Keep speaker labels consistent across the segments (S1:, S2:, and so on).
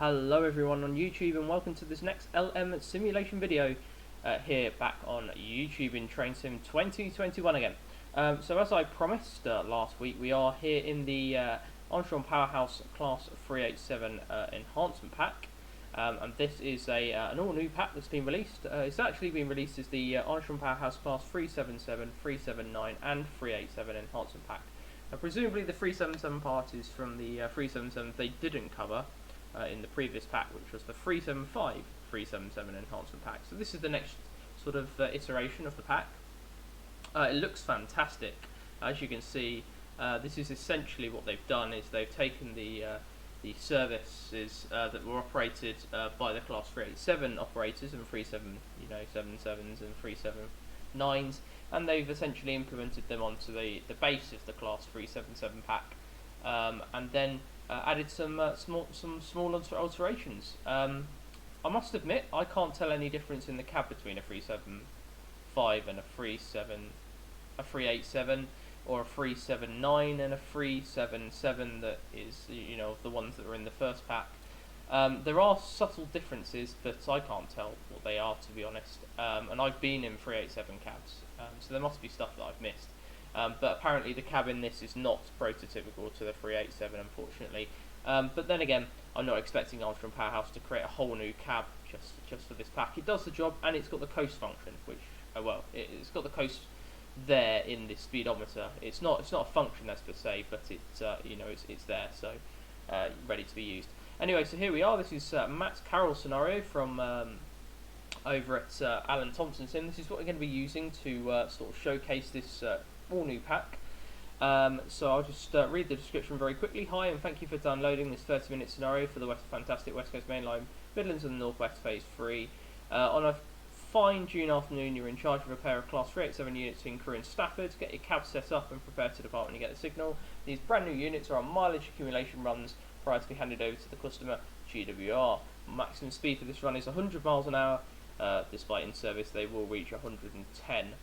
S1: Hello everyone on YouTube and welcome to this next LM simulation video here back on YouTube in Train Sim 2021 again. So as I promised last week, we are here in the Armstrong Powerhouse Class 387 Enhancement Pack. And this is an all new pack that's been released. It's actually been released as the Armstrong Powerhouse Class 377, 379 and 387 Enhancement Pack. Now presumably the 377 part is from the 377 they didn't cover in the previous pack, which was the 375 377 Enhancement Pack. So this is the next sort of iteration of the pack. It looks fantastic. As you can see, this is essentially what they've done is they've taken the services that were operated by the Class 387 operators and 377s and 379s, and they've essentially implemented them onto the base of the Class 377 pack, and then added some small alterations. I must admit, I can't tell any difference in the cab between a 375 and a 387, or a 379 and a 377 that is, the ones that were in the first pack. There are subtle differences, but I can't tell what they are, to be honest. And I've been in 387 cabs, so there must be stuff that I've missed. But apparently the cab in this is not prototypical to the 387, unfortunately. But then again, I'm not expecting Armstrong Powerhouse to create a whole new cab just for this pack. It does the job, and it's got the coast function, which, it's got the coast there in the speedometer. It's not a function as per se, but it's there, so ready to be used. Anyway, so here we are. This is Matt Carroll's scenario from over at Alan Thompson's sim. This is what we're going to be using to sort of showcase this all new pack. So I'll just read the description very quickly. Hi, and thank you for downloading this 30-minute scenario for the fantastic West Coast Main Line, Midlands and the North West Phase 3. On a fine June afternoon, you're in charge of a pair of Class 387 units in Crewe and Stafford. Get your cab set up and prepare to depart when you get the signal. These brand new units are on mileage accumulation runs prior to be handed over to the customer, GWR. Maximum speed for this run is 100 miles an hour. Despite in service they will reach 110,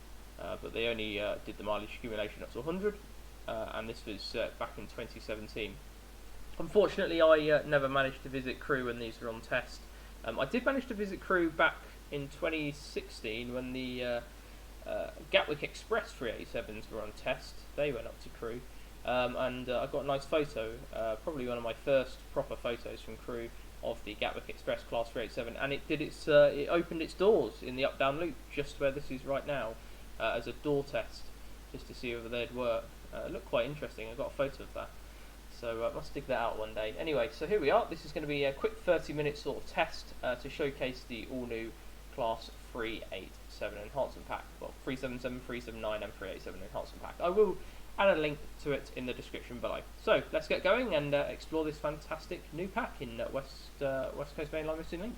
S1: but they only did the mileage accumulation up to 100, and this was back in 2017. Unfortunately, I never managed to visit Crewe when these were on test. I did manage to visit Crewe back in 2016 when the Gatwick Express 387s were on test. They went up to Crewe, and I got a nice photo, probably one of my first proper photos from Crewe, of the Gatwick Express Class 387, and it did it opened its doors in the up-down loop, just where this is right now, as a door test, just to see whether they'd work. It looked quite interesting. I got a photo of that, so I must dig that out one day. Anyway, so here we are. This is going to be a quick 30-minute sort of test to showcase the all-new Class 387 Enhancement Pack. Well, 377, 379 and 387 Enhancement Pack. I will add a link to it in the description below. So let's get going and explore this fantastic new pack in West Coast Main Line Missing Link.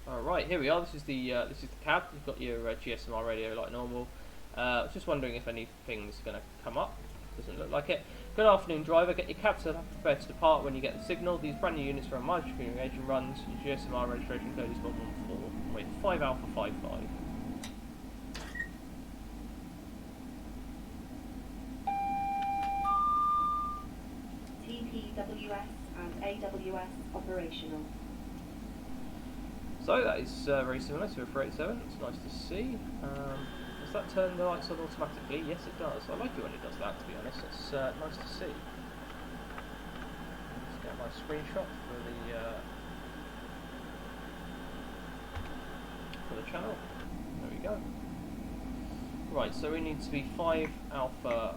S1: All right, here we are. This is the cab. You've got your GSMR radio like normal. I was just wondering if anything's going to come up. Doesn't look like it. Good afternoon, driver. Get your cab set up, prepared to depart when you get the signal. These brand new units are on mileage accumulation runs. Your GSMR registration code is 114 with 5 Alpha 55.
S2: TPWS and AWS operational.
S1: So that is very similar to a 387. It's nice to see. Does that turn the lights on automatically? Yes, it does. I like it when it does that, to be honest. It's nice to see. Let's get my screenshot for the channel. There we go. Right, so we need to be 5 Alpha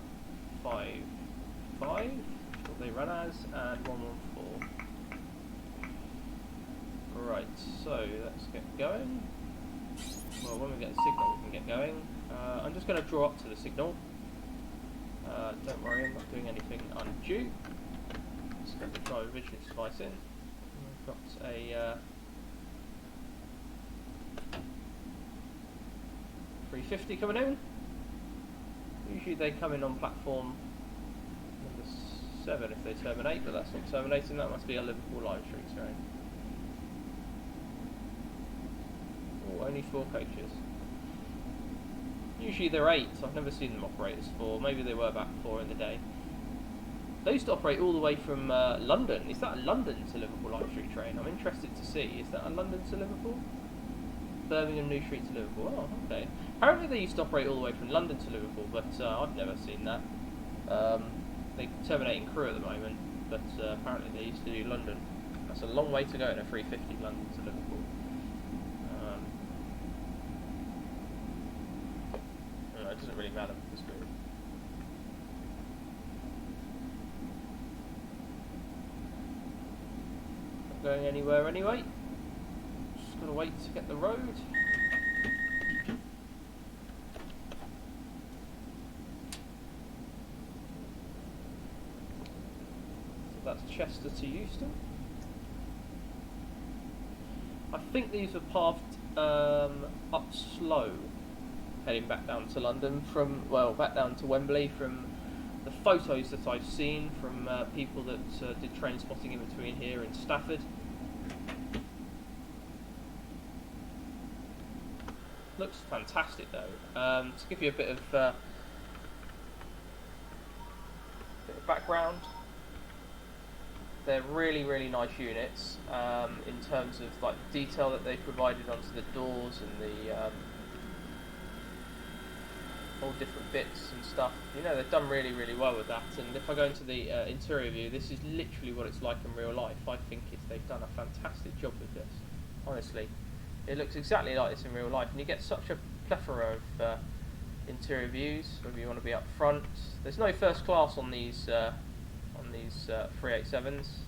S1: 55. What they run as, and 114. Right, so let's get going. Well, when we get the signal, we can get going. I'm just going to draw up to the signal. Don't worry, I'm not doing anything undue. Let's get the driver vigilance device in. We've got a 350 coming in. Usually they come in on platform number 7 if they terminate, but that's not terminating. That must be a Liverpool line street train. Oh, only 4 coaches. Usually they're 8, so I've never seen them operate as 4. Maybe they were back 4 in the day. They used to operate all the way from London. Is that a London to Liverpool Light Street train? I'm interested to see. Is that a London to Liverpool? Birmingham New Street to Liverpool. Oh, okay. Apparently they used to operate all the way from London to Liverpool, but I've never seen that. They terminate in Crewe at the moment, but apparently they used to do London. That's a long way to go in a 350 London to Liverpool. No, it doesn't really matter for this group. Not going anywhere anyway. Just gotta wait to get the road. That's Chester to Euston. I think these were pathed up slow, heading back down to London from, well, back down to Wembley from the photos that I've seen from people that did train spotting in between here and Stafford. Looks fantastic though. To give you a bit of background. They're really, really nice units in terms of like the detail that they provided onto the doors and the all different bits and stuff. You know, they've done really, really well with that. And if I go into the interior view, this is literally what it's like in real life. I think they've done a fantastic job with this. Honestly, it looks exactly like this in real life, and you get such a plethora of interior views. Whether you want to be up front, there's no first class on these. These 387s.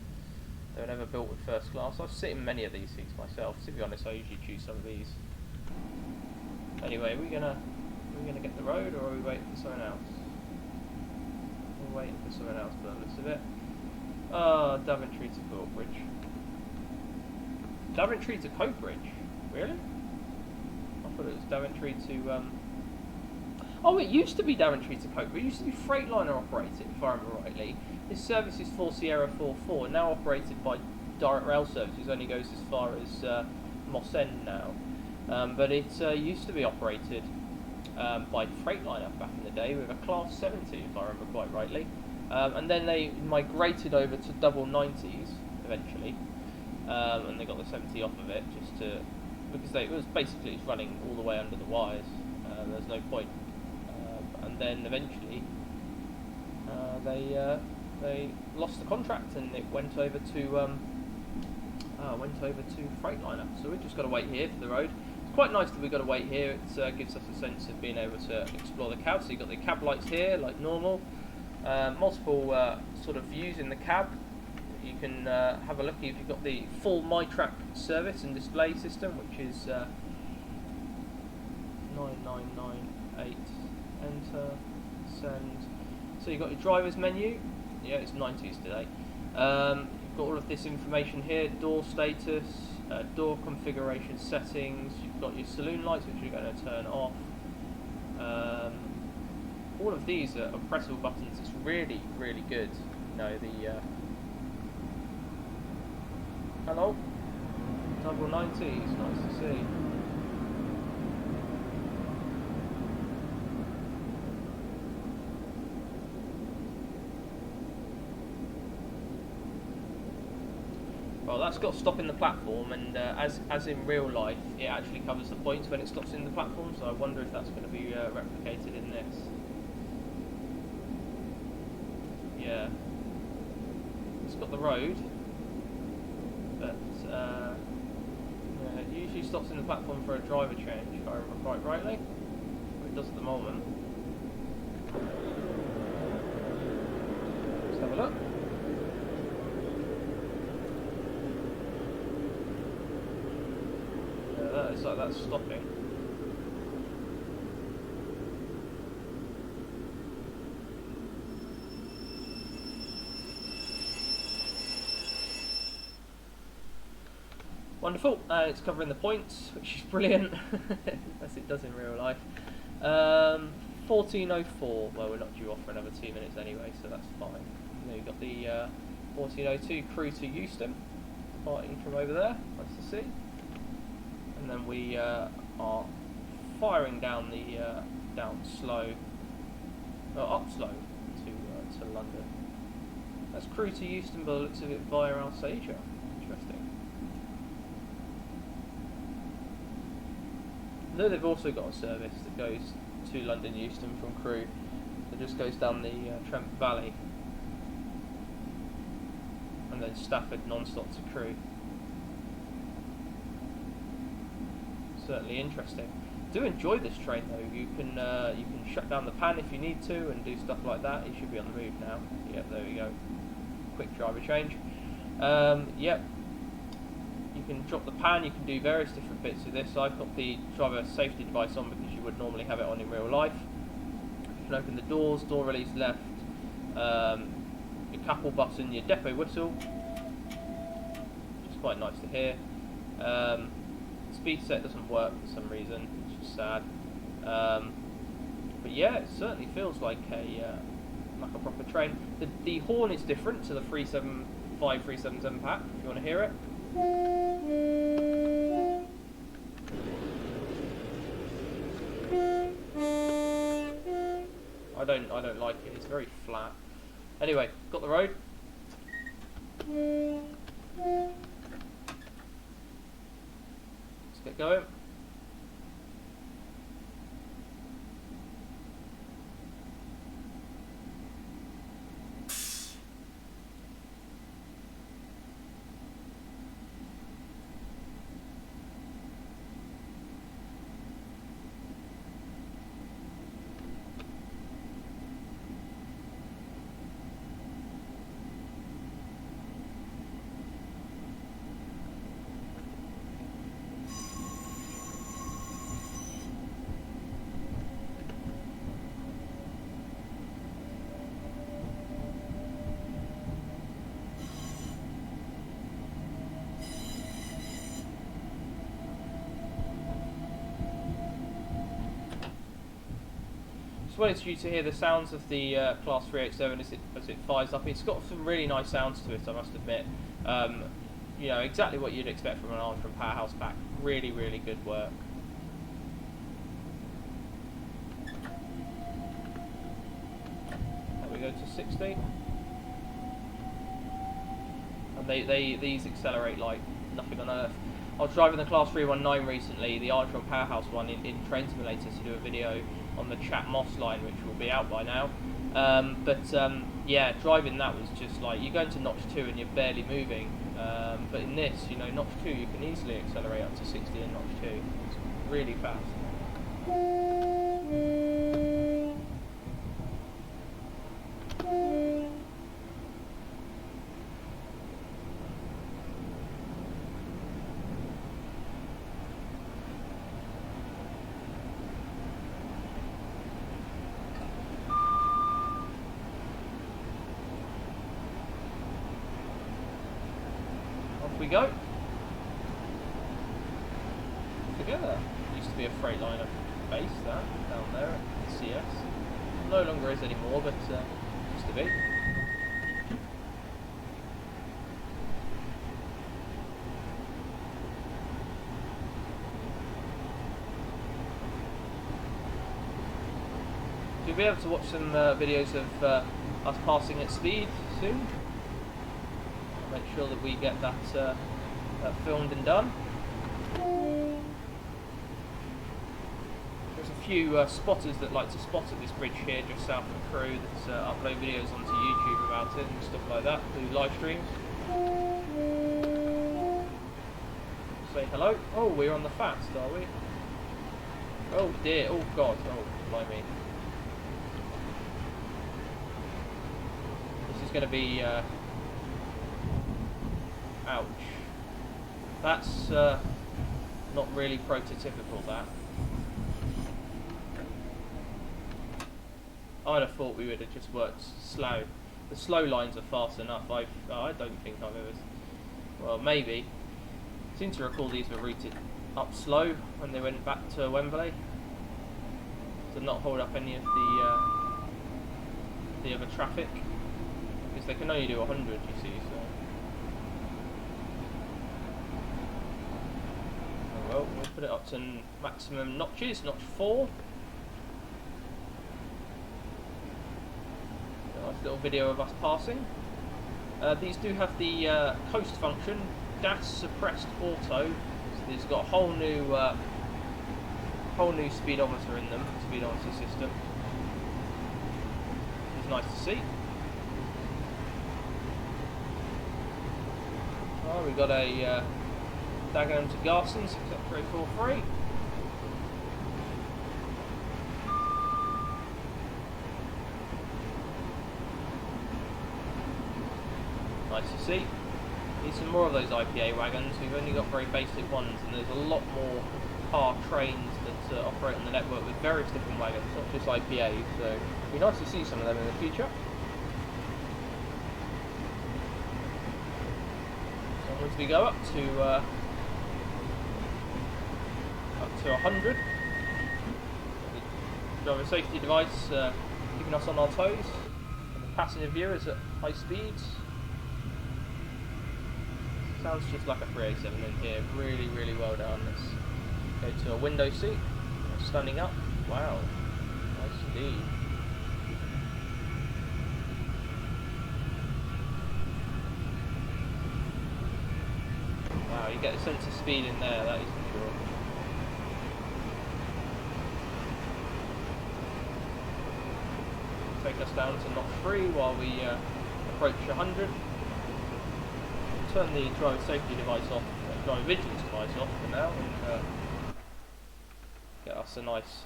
S1: They were never built with first class. I've sat in many of these seats myself. To be honest, I usually choose some of these. Anyway, are we gonna get the road, or are we waiting for someone else? We're waiting for someone else, by the looks of it. Ah, Daventry to Coatbridge. Daventry to Coatbridge? Really? I thought it was Daventry to Oh, it used to be Daventry to Coatbridge. It used to be Freightliner operated, if I remember rightly. This service is 4 Sierra 44, now operated by Direct Rail Services, only goes as far as Moss End now. But it used to be operated by Freightliner back in the day with a Class 70, if I remember quite rightly. And then they migrated over to double 90s eventually, and they got the 70 off of it because it was basically running all the way under the wires. There's no point. And then eventually they lost the contract and it went over to Freightliner. So we've just got to wait here for the road. It's quite nice that we've got to wait here. It gives us a sense of being able to explore the cab. So you've got the cab lights here, like normal. Multiple sort of views in the cab. You can have a look if you've got the full MyTrack service and display system, which is 9998. Enter, send. So you've got your driver's menu. Yeah, it's 90s today. You've got all of this information here: door status, door configuration settings. You've got your saloon lights, which you're going to turn off. All of these are pressable buttons. It's really, really good. You know, the hello, double 90s. Nice to see. Well, that's got to stop in the platform, and as in real life, it actually covers the points when it stops in the platform, so I wonder if that's going to be replicated in this. Yeah. It's got the road, but yeah, it usually stops in the platform for a driver change, if I remember quite rightly. Or it does at the moment. Let's have a look. It's like that's stopping. Wonderful. It's covering the points, which is brilliant, as it does in real life. 1404. Well, we're not due off for another 2 minutes anyway, so that's fine. And then you've got the 1402 Crewe to Euston, departing from over there. Nice to see. And then we are firing down the up slow to London. That's Crewe to Euston by the looks of it via Alsatia. Interesting. I know they've also got a service that goes to London Euston from Crewe. It just goes down the Trent Valley and then Stafford non-stop to Crewe. Certainly interesting. Do enjoy this train though. You can shut down the pan if you need to and do stuff like that. You should be on the move now. Yep, there we go. Quick driver change. Yep. You can drop the pan. You can do various different bits with this. I've got the driver safety device on because you would normally have it on in real life. You can open the doors. Door release left. Your couple button. Your depot whistle. Which is quite nice to hear. Speed set doesn't work for some reason, which is sad. But yeah, it certainly feels like a proper train. The horn is different to the 375 377 pack. If you want to hear it. I don't like it. It's very flat. Anyway, got the road. Get going. Just wanted you to hear the sounds of the Class 387 as it fires up. It's got some really nice sounds to it, I must admit. You know, exactly what you'd expect from an Armstrong Powerhouse pack. Really, really good work. There we go to 60. And these accelerate like nothing on earth. I was driving the Class 319 recently, the Armstrong Powerhouse one, in Train Simulator to do a video on the Chat Moss line, which will be out by now. Yeah, driving that was just like, you go into notch 2 and you're barely moving. But in this, you know, notch 2 you can easily accelerate up to 60 in notch 2. It's really fast. We go. Together. Used to be a Freightliner base, that down there at the CS. No longer is anymore, but used to be. You'll be able to watch some videos of us passing at speed soon. Make sure that we get that filmed and done. There's a few spotters that like to spot at this bridge here just south of Crewe that upload videos onto YouTube about it and stuff like that, do live streams. Say hello. Oh, we're on the fast, are we? Oh dear, oh god, oh blimey. This is going to be ouch. That's not really prototypical, that. I'd have thought we would have just worked slow. The slow lines are fast enough. I don't think I've ever... Well, maybe. I seem to recall these were routed up slow when they went back to Wembley. To not hold up any of the other traffic. Because they can only do 100, you see, so... Well, we'll put it up to maximum notches, notch 4. A nice little video of us passing. These do have the coast function, gas suppressed auto, so these got a whole new speedometer in them, speedometer system. It's nice to see. Oh, we got a Dagenham to Garson 68343. Nice to see. Need some more of those IPA wagons. We've only got very basic ones, and there's a lot more car trains that operate on the network with various different wagons, not just IPA. So it'd be nice to see some of them in the future. So once we go up to 100, the driver safety device keeping us on our toes. The passenger view is at high speeds. Sounds just like a 387 in here. Really, really well done. Let's go to a window seat. Standing up. Wow. Nice indeed. Wow, you get a sense of speed in there, that is for sure. Take us down to Knot 3 while we approach 100. Turn the driver safety device off, driver vigilance device off for now, and get us a nice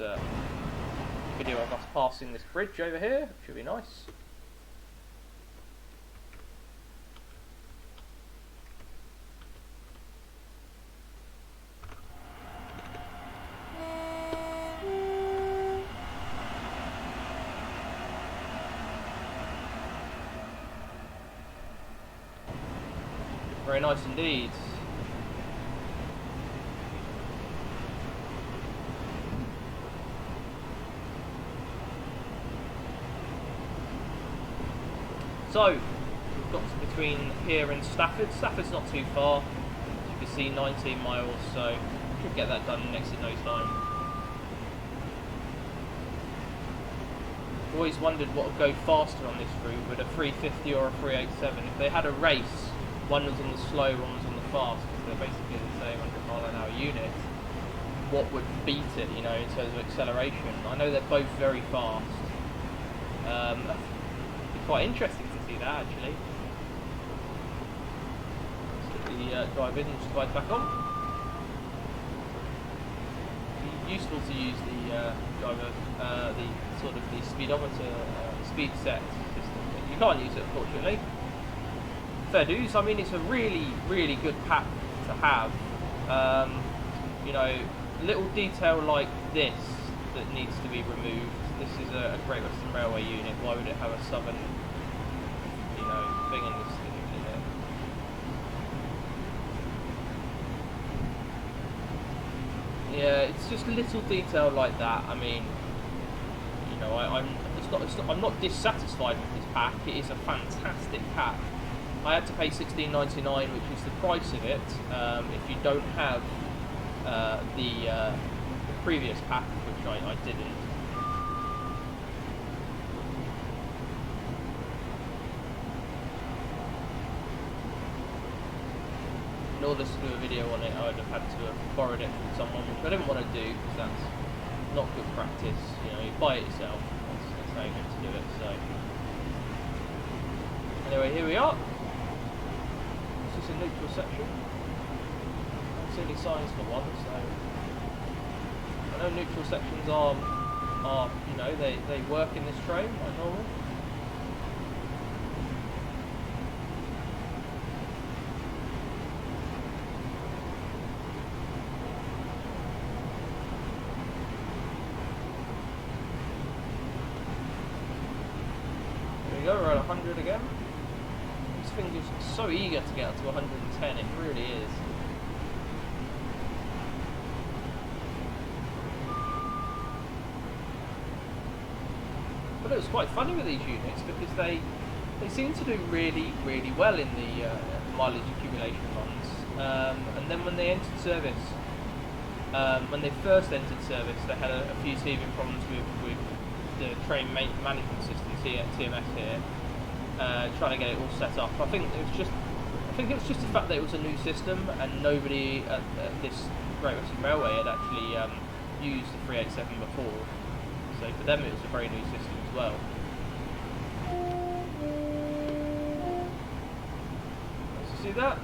S1: video of us passing this bridge over here, which should be nice. Very nice indeed. So, we've got to between here and Stafford. Stafford's not too far. As you can see, 19 miles, so should get that done next in no time. I've always wondered what would go faster on this route, would a 350 or a 387. If they had a race, one was on the slow, one was on the fast, because they're basically the same 100-mile-an-hour unit. What would beat it, you know, in terms of acceleration? I know they're both very fast. It'd be quite interesting to see that, actually. Let's get the drive vigilance device back on. It'd be useful to use the the sort of the speedometer speed set system. You can't use it, unfortunately. Fair dues. I mean, it's a really, really good pack to have. You know, little detail like this that needs to be removed. This is a Great Western Railway unit. Why would it have a southern, you know, thing in this unit? Yeah, it's just little detail like that. I mean, you know, I'm not dissatisfied with this pack. It is a fantastic pack. I had to pay $16.99, which is the price of it, if you don't have the previous pack, which I didn't. In order to do a video on it, I would have had to have borrowed it from someone, which I didn't want to do, because that's not good practice. You know, you buy it yourself. That's how you get to do it. So, anyway, here we are. This is a neutral section. I don't see any signs for one, so I know neutral sections are you know, they work in this train like normal. There we go, we're at 100 again. This thing is so eager to get up to 110, it really is. But it was quite funny with these units because they seem to do really, really well in the mileage accumulation runs. And then when they entered service, when they first entered service, they had a few teething problems with the train management system, TMS here. trying to get it all set up. I think it was just the fact that it was a new system and nobody at this Great Western Railway had actually used the 387 before. So for them it was a very new system as well. Let's see that.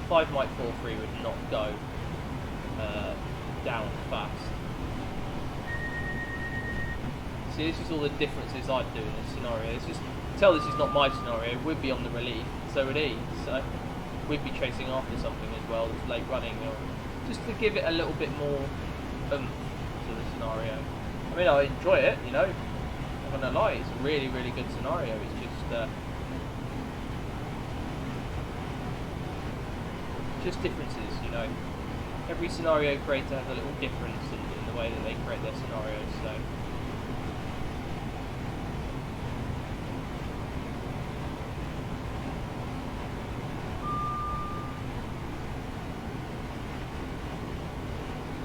S1: 5 Mike 43 would not go down fast. See, this is all the differences I'd do in this scenario. It's just, tell this is not my scenario, we'd be on the relief, so would he. So we'd be chasing after something as well that's late running, or just to give it a little bit more to the scenario. I mean, I enjoy it, you know, I'm not gonna lie, it's a really, really good scenario. It's just differences, you know. Every scenario creator has a little difference in the way that they create their scenarios, so.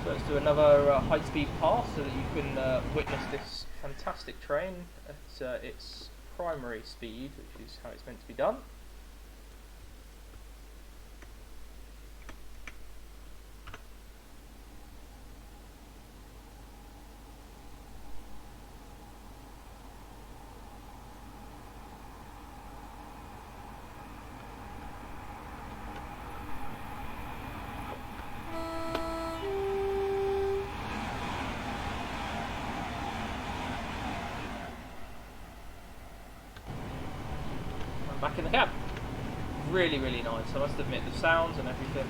S1: So let's do another high-speed pass so that you can witness this fantastic train at its primary speed, which is how it's meant to be done. Back in the cab. Really, really nice. I must admit, the sounds and everything.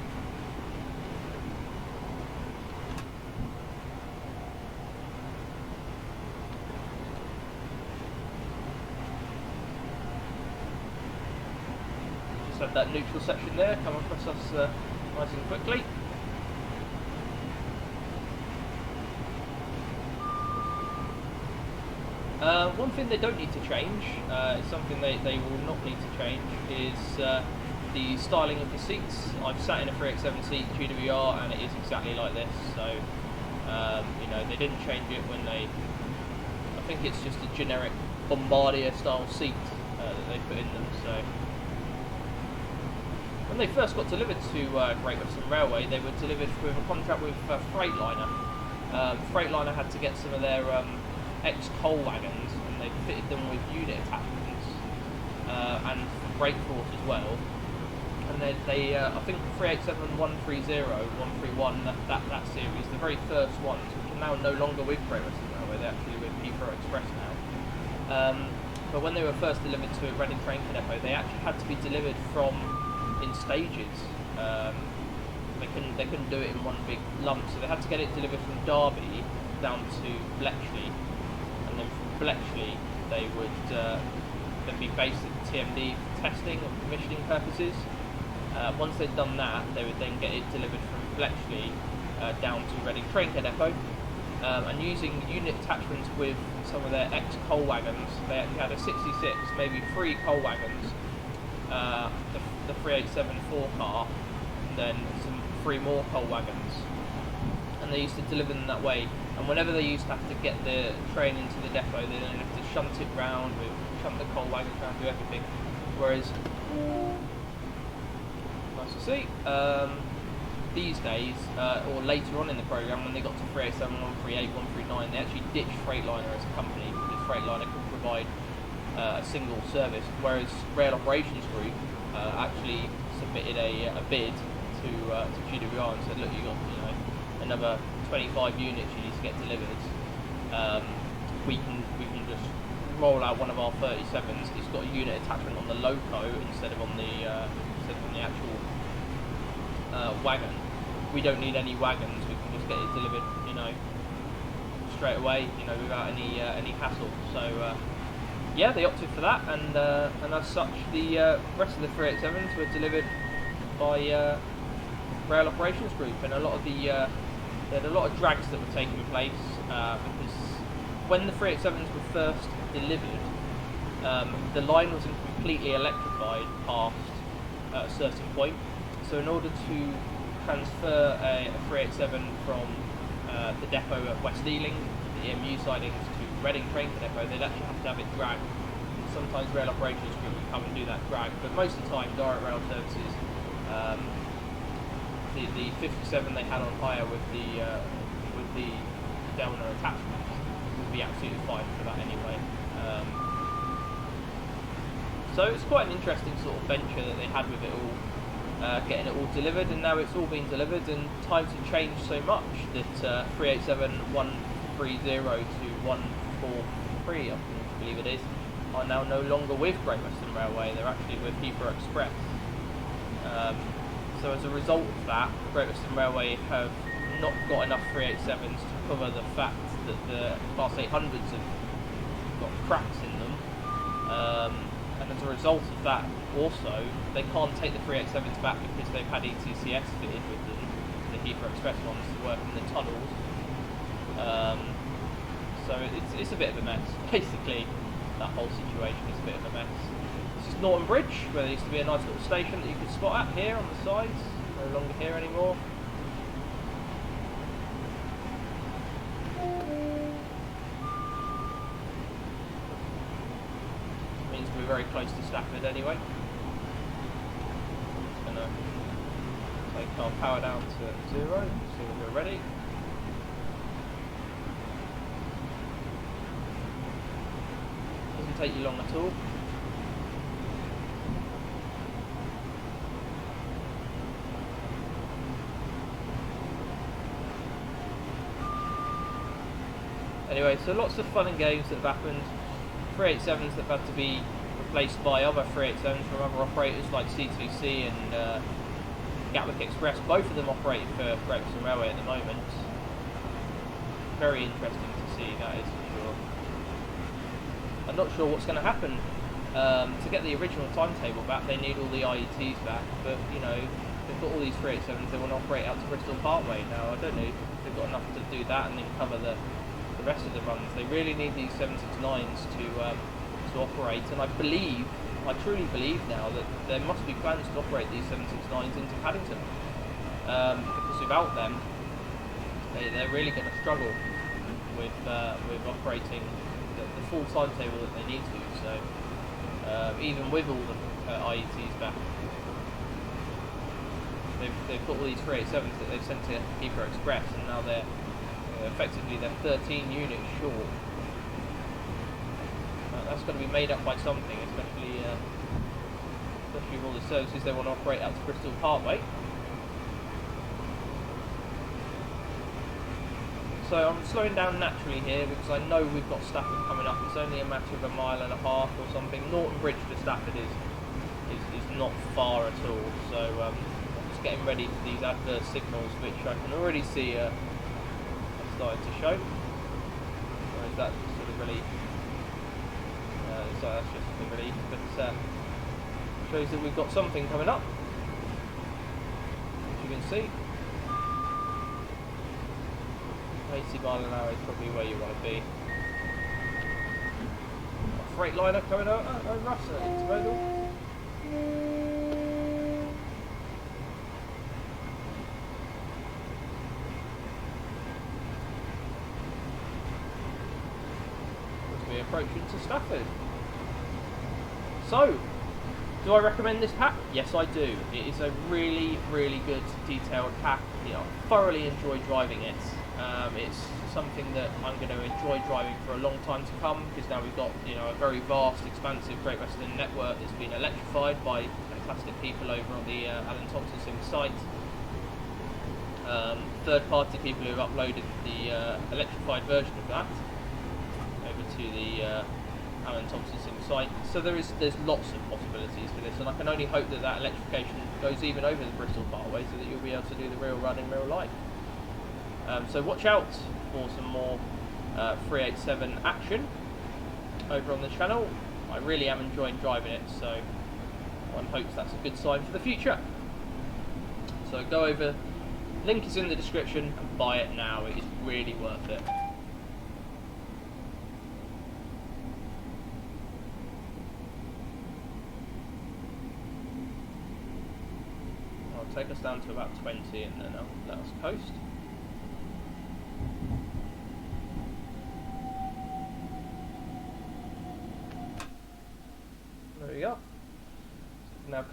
S1: Just had that neutral section there come across us nice and quickly. One thing they don't need to change, something they will not need to change, is the styling of the seats. I've sat in a 387 seat GWR and it is exactly like this, so you know, they didn't change it when I think it's just a generic Bombardier style seat that they put in them. So when they first got delivered to Great Western Railway, they were delivered with a contract with Freightliner. Freightliner had to get some of their ex-coal wagons, and they fitted them with unit attachments and brake force as well. And they I think 387, 130, 131, that series, the very first ones, which are now no longer with Crewe, they're actually with Heathrow Express now. But when they were first delivered to Reading Train Depot, they actually had to be delivered in stages. They couldn't do it in one big lump, so they had to get it delivered from Derby down to Bletchley. And then from Bletchley they would then be based at TMD for testing and commissioning purposes. Once they'd done that, they would then get it delivered from Bletchley down to Reading Train Depot, and using unit attachments with some of their ex-coal wagons. They actually had a 66, maybe 3 coal wagons, the 387 4-car, and then 3 more coal wagons, and they used to deliver them that way. And whenever they used to have to get the train into the depot, they then have to shunt it round, shunt the coal wagons round, do everything. Whereas, nice to see, these days, or later on in the programme, when they got to 387, 138, 139, they actually ditched Freightliner as a company because Freightliner could provide a single service, whereas Rail Operations Group actually submitted a bid to GWR and said, look, you got another 25 units you need to get delivered. We can just roll out one of our 37s. It's got a unit attachment on the loco instead of on the actual wagon. We don't need any wagons. We can just get it delivered, straight away, without any hassle. So yeah, they opted for that, and as such, the rest of the 387s were delivered by Rail Operations Group, and there had a lot of drags that were taking place because when the 387s were first delivered, the line wasn't completely electrified past a certain point. So in order to transfer a 387 from the depot at West Ealing, the EMU sidings, to Reading train depot, they'd actually have to have it dragged. Sometimes rail operations group would come and do that drag, but most of the time direct rail services, the 57 they had on hire with the Delna attachments would be absolutely fine for that anyway. So it's quite an interesting sort of venture that they had with it all, getting it all delivered, and now it's all been delivered, and times have changed so much that 387 130 to 143, I believe it is, are now no longer with Great Western Railway. They're actually with Heathrow Express. So as a result of that, Great Western Railway have not got enough 387s to cover the fact that the Class 800s have got cracks in them. And as a result of that, also, they can't take the 387s back because they've had ETCS fitted with them, the Heathrow Express ones, to work in the tunnels. So it's a bit of a mess. Basically, that whole situation is a bit of a mess. This is Norton Bridge, where there used to be a nice little station that you could spot at here on the sides. No longer here anymore. Means we're very close to Stafford anyway. Just gonna take our power down to 0, so that we're ready. Doesn't take you long at all. Anyway, so lots of fun and games that have happened. 387s that have had to be replaced by other 387s from other operators like C2C and Gatwick Express. Both of them operating for Great Western Railway at the moment. Very interesting to see, that is for sure. I'm not sure what's going to happen. To get the original timetable back, they need all the IETs back, but you know, they've got all these 387s, they want to operate out to Bristol Parkway. Now, I don't know if they've got enough to do that and then cover the rest of the runs. They really need these 769s to operate, and I truly believe now that there must be plans to operate these 769s into Paddington, because without them, they're really going to struggle with operating the full timetable that they need to. So even with all the IETs back, they've got all these 387s that they've sent to Heathrow Express, and now they're effectively they're 13 units short. That's got to be made up by something, especially with all the services they want to operate out to Bristol Parkway. So I'm slowing down naturally here because I know we've got Stafford coming up. It's only a matter of a mile and a half or something. Norton Bridge to Stafford is not far at all. So I'm just getting ready for these adverse signals, which I can already see started to show. Whereas that's sort of relief. So that's just a relief, but shows that we've got something coming up, as you can see. 80 mile an hour is probably where you want to be. A freight liner coming out. Oh, Russell, intermodal. We're approaching to Stafford. So, do I recommend this pack? Yes, I do. It is a really, really good detailed pack. I thoroughly enjoy driving it. It's something that I'm going to enjoy driving for a long time to come, because now we've got a very vast, expansive Great Western network that's been electrified by fantastic people over on the Alan Thompson Sim site. Third-party people who have uploaded the electrified version of that over to the Alan Thompson Sim site. So there's lots of possibilities for this, and I can only hope that that electrification goes even over the Bristol Parkway, so that you'll be able to do the real run in real life. So watch out for some more 387 action over on the channel. I really am enjoying driving it, so one hopes that's a good sign for the future. So go over, link is in the description, and buy it now. It is really worth it. I'll take us down to about 20 and then I'll let us coast.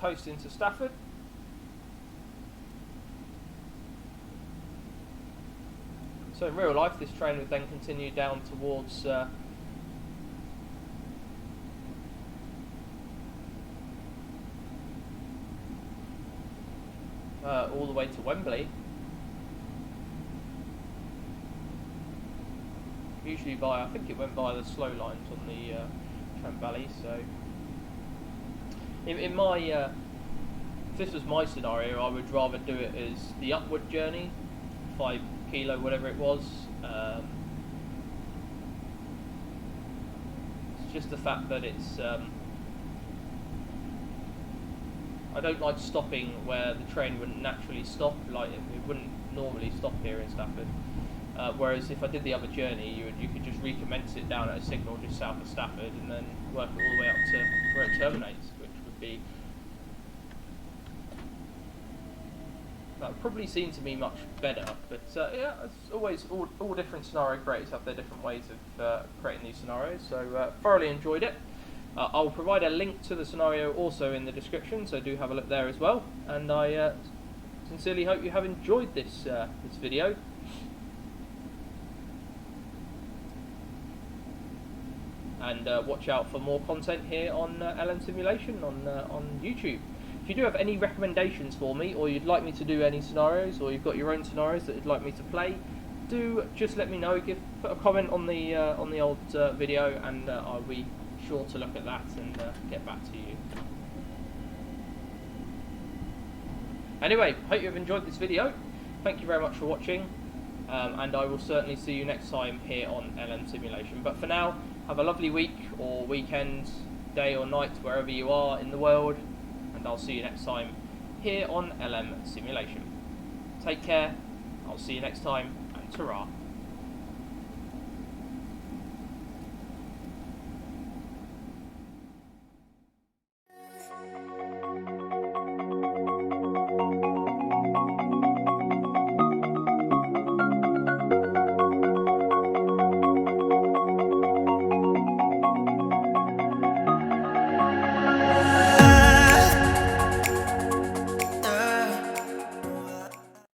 S1: coast into Stafford. So in real life, this train would then continue down towards all the way to Wembley. Usually I think it went by the slow lines on the Trent Valley. So in my, if this was my scenario, I would rather do it as the upward journey, 5 kilo, whatever it was. It's just the fact that it's I don't like stopping where the train wouldn't naturally stop, like it wouldn't normally stop here in Stafford. Whereas if I did the other journey, you could just recommence it down at a signal just south of Stafford and then work it all the way up to where it terminates, which would be, that would probably seem to me much better. But yeah, it's always all different scenario creators have their different ways of creating these scenarios. So thoroughly enjoyed it. I'll provide a link to the scenario also in the description, so do have a look there as well. And I sincerely hope you have enjoyed this this video. And watch out for more content here on LM Simulation on YouTube. If you do have any recommendations for me, or you'd like me to do any scenarios, or you've got your own scenarios that you'd like me to play, do just let me know. Put a comment on the old video, and I'll be sure to look at that and get back to you. Anyway, hope you've enjoyed this video. Thank you very much for watching, and I will certainly see you next time here on LM Simulation. But for now, have a lovely week or weekend, day or night, wherever you are in the world, and I'll see you next time here on LM Simulation. Take care, I'll see you next time, and ta-ra.